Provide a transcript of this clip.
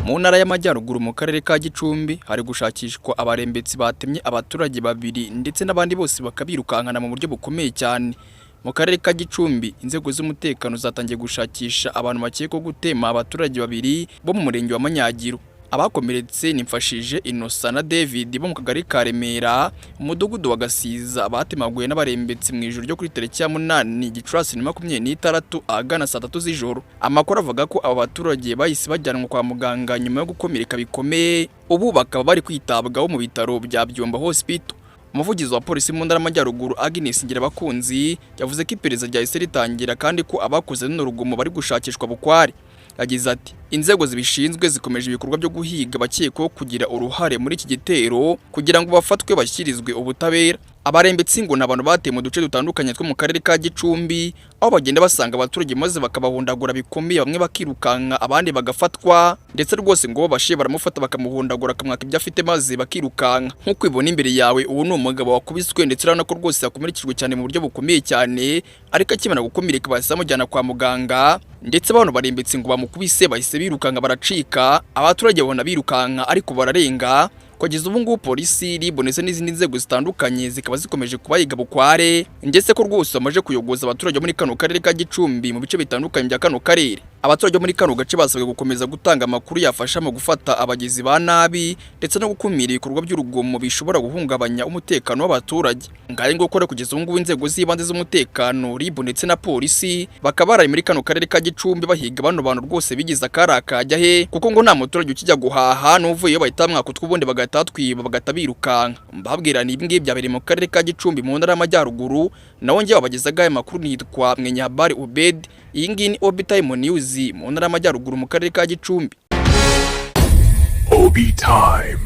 Mu ntara y'Amajyaruguru mu karere ka Gicumbi hari gushakishwa abarembetsi batemye abaturage babiri ndetse n'abandi bose bakabirukankana mu buryo bukomeye cyane. Mu karere ka Gicumbi inzego z'umutekano zatangiye gushakisha abantu bakekwa gutema abaturage babiri bo mu murenge wa Manyagiro. Abakomeretse nimfashije Innocent na David bo mu kagari ka Remera, umudugudu wa Gasiza batemaguye n'abarembetsi mu ijoro ryo kuri tariki ya 8 Gicurasi 2026 ahagana saa 3 z'ijoro. Amakuru avuga ko aba baturage bahise bajyanwa kwa muganga nyuma yo gukomereka bikomeye, ubu bakaba bari kwitabwaho mu bitaro bya Byomba Hospital. Umuvugizi wa polisi mu ntara y'Amajyaruguru Agnes Ngirabakunzi yavuze ko iperereza ryahise ritangira kandi ko abakoze n'urugomo bari gushakishwa bukwari. Yagize ati inzego zibishinzwe zikomeje ibikorwa byo guhiga abakekwaho kugira uruhare muri iki gitero kugira ngo bafatwe bashyirizwe ubutabera. Abarembetsi ngo n'abantu bateye mu duce dutandukanye two mu karere ka Gicumbi, aho bagenda basanga abaturage maze bakabahondagura bikomeye, bamwe bakirukanka abandi bagafatwa, ndetse rwose ngo bashe baramufata bakamuhondagura akamwaka ibyo afite maze bakirukanka. Nkuko ibona imbere yawe, ubu ni umugabo wakubiswe ndetse urabona ko rwose yakomerekejwe cyane mu buryo bukomeye cyane, ariko akimara gukomereka bahise bamujyana kwa muganga, ndetse abantu barembetsi ngo bamukubise bahise birukanka baracika. Abaturage babona birukanka ariko bararenga. Kugeza ubu ngubu polisi ribonetse n'izindi nzego zitandukanye zikaba zikomeje kubayiga bukware, ndetse ko rwose bamaje kuyogoza abaturage muri kano karere ka Gicumbi mu bice bitandukanye bya kano karere. Abaturage muri kano gace basabwe gukomeza gutanga amakuru yafasha mu gufata abagizi ba nabi ndetse no gukumira ibikorwa by'urugomo bishobora guhungabanya umutekano w'abaturage. Ngaye ngo kora kugeza ubu ngubu inzego z'ibanze z'umutekano ribonetse na polisi bakaba bari muri kano karere ka Gicumbi bahiga bano bantu rwose bigize akarakajya he, kuko ngo nta muturage ukijya guhaha n'uvuyeyo bahita mwakutwa ubundi bagatatwiba bagatabirukanka. Mbabwira ni ibingibi byabereye mu karere ka Gicumbi mu ntara y'Amajyaruguru, nawo ngiye wabagezaga aya makuru nitwa Mwenyahabari Obed. Iyi ngiyi ni Obi Time News mu ntara y'Amajyaruguru mu karere ka Gicumbi. Obi Time.